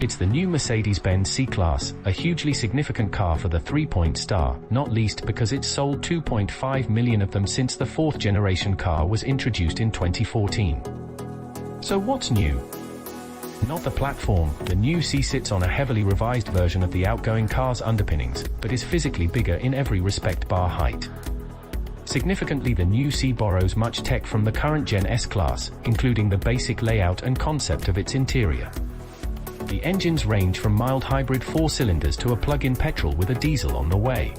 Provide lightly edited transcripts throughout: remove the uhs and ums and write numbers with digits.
It's the new Mercedes-Benz C-Class, a hugely significant car for the three-point star, not least because it's sold 2.5 million of them since the fourth-generation car was introduced in 2014. So what's new? Not the platform. The new C sits on a heavily revised version of the outgoing car's underpinnings, but is physically bigger in every respect bar height. Significantly, the new C borrows much tech from the current Gen S-Class, including the basic layout and concept of its interior. The engines range from mild hybrid 4 cylinders to a plug-in petrol with a diesel on the way.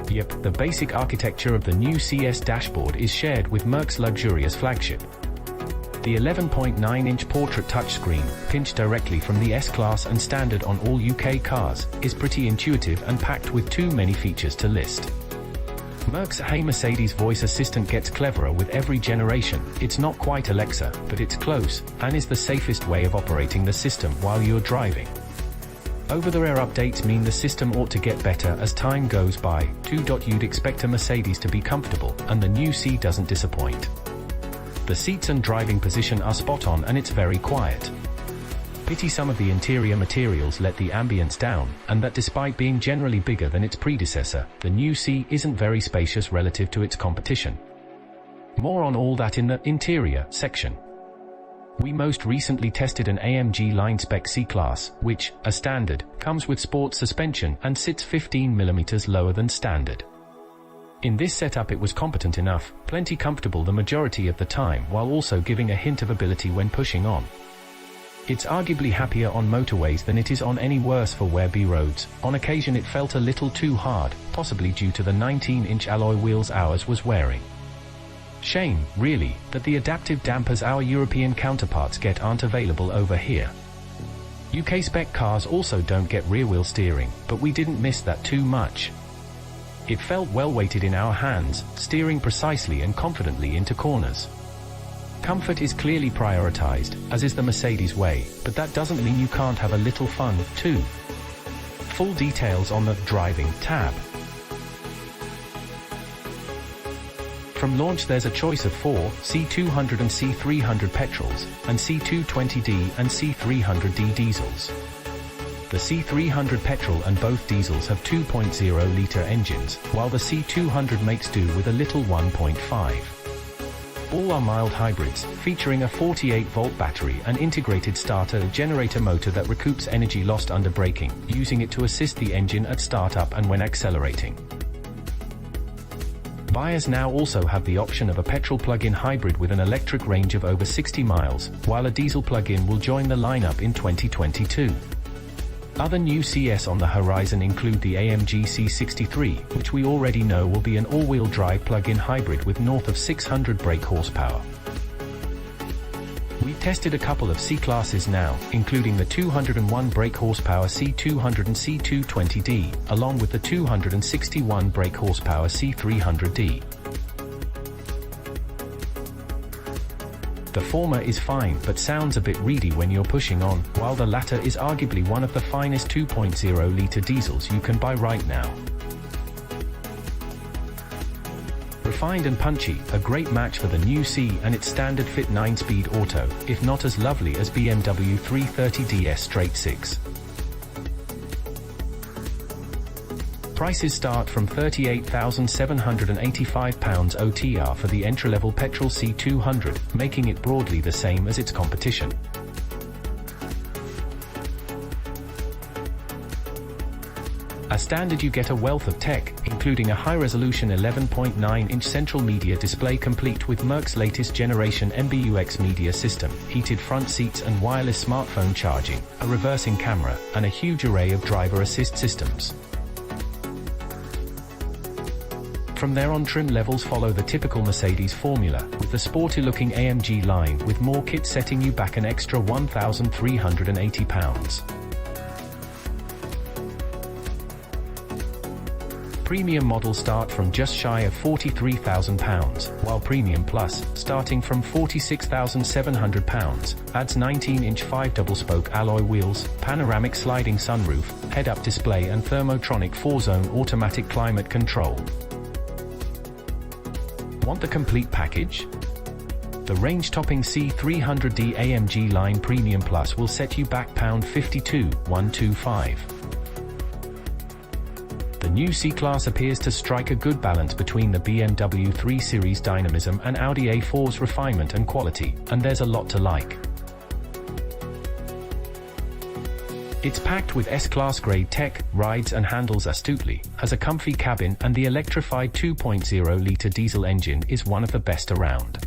Yep, the basic architecture of the new CS dashboard is shared with Merc's luxurious flagship. The 11.9-inch portrait touchscreen, pinched directly from the S-Class and standard on all UK cars, is pretty intuitive and packed with too many features to list. Merc's Hey Mercedes voice assistant gets cleverer with every generation. It's not quite Alexa, but it's close, and is the safest way of operating the system while you're driving. Over-the-air updates mean the system ought to get better as time goes by. You'd expect a Mercedes to be comfortable, and the new C doesn't disappoint. The seats and driving position are spot on, and it's very quiet. Pity some of the interior materials let the ambience down, and that despite being generally bigger than its predecessor, the new C isn't very spacious relative to its competition. More on all that in the interior section. We most recently tested an AMG line spec C-Class, which, as standard, comes with sports suspension and sits 15 mm lower than standard. In this setup it was competent enough, plenty comfortable the majority of the time while also giving a hint of ability when pushing on. It's arguably happier on motorways than it is on any worse for wear B roads. On occasion it felt a little too hard, possibly due to the 19-inch alloy wheels ours was wearing. Shame, really, that the adaptive dampers our European counterparts get aren't available over here. UK spec cars also don't get rear-wheel steering, but we didn't miss that too much. It felt well weighted in our hands, steering precisely and confidently into corners. Comfort is clearly prioritized, as is the Mercedes way, but that doesn't mean you can't have a little fun, too. Full details on the Driving tab. From launch there's a choice of 4 C200 and C300 petrols, and C220D and C300D diesels. The C300 petrol and both diesels have 2.0-litre engines, while the C200 makes do with a little 1.5. All are mild hybrids, featuring a 48-volt battery and integrated starter-generator motor that recoups energy lost under braking, using it to assist the engine at startup and when accelerating. Buyers now also have the option of a petrol plug-in hybrid with an electric range of over 60 miles, while a diesel plug-in will join the lineup in 2022. Other new CS on the horizon include the AMG C63, which we already know will be an all-wheel drive plug-in hybrid with north of 600 brake horsepower. We've tested a couple of C-Classes now, including the 201 brake horsepower C200 and C220D, along with the 261 brake horsepower C300D. The former is fine but sounds a bit reedy when you're pushing on, while the latter is arguably one of the finest 2.0-litre diesels you can buy right now. Refined and punchy, a great match for the new C and its standard fit 9-speed auto, if not as lovely as BMW 330DS straight 6. Prices start from £38,785 OTR for the entry-level petrol C200, making it broadly the same as its competition. As standard you get a wealth of tech, including a high-resolution 11.9-inch central media display complete with Merc's latest generation MBUX media system, heated front seats and wireless smartphone charging, a reversing camera, and a huge array of driver assist systems. From there on, trim levels follow the typical Mercedes formula, with the sporty-looking AMG line with more kit setting you back an extra £1,380. Premium models start from just shy of £43,000, while Premium Plus, starting from £46,700, adds 19-inch 5-double-spoke alloy wheels, panoramic sliding sunroof, head-up display and thermotronic 4-zone automatic climate control. Want the complete package? The range-topping C300D AMG Line Premium Plus will set you back £52,125. The new C-Class appears to strike a good balance between the BMW 3 Series dynamism and Audi A4's refinement and quality, and there's a lot to like. It's packed with S-Class grade tech, rides and handles astutely, has a comfy cabin, and the electrified 2.0-litre diesel engine is one of the best around.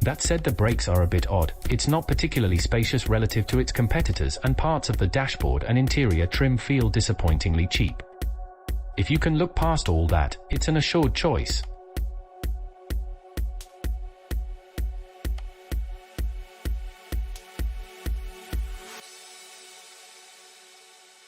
That said, the brakes are a bit odd. It's not particularly spacious relative to its competitors, and parts of the dashboard and interior trim feel disappointingly cheap. If you can look past all that, it's an assured choice.